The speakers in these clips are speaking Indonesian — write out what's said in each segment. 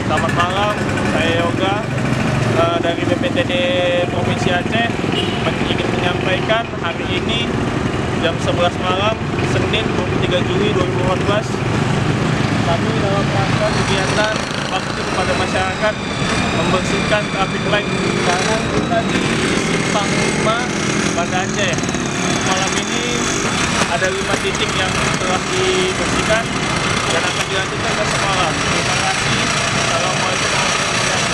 Selamat malam, saya Yoga dari BPTD Provinsi Aceh ingin menyampaikan hari ini jam 11 malam, Senin 23 Juli 2014 kami dalam rangka kegiatan bakti kepada masyarakat membersihkan traffic light kanan kita di Simpang 5 Banda Aceh. Malam ini ada 5 titik yang telah dibersihkan dan akan dilanjutkan ke semalam. Terima kasih. Assalamualaikum warahmatullahi wabarakatuh.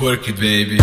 Work it, baby.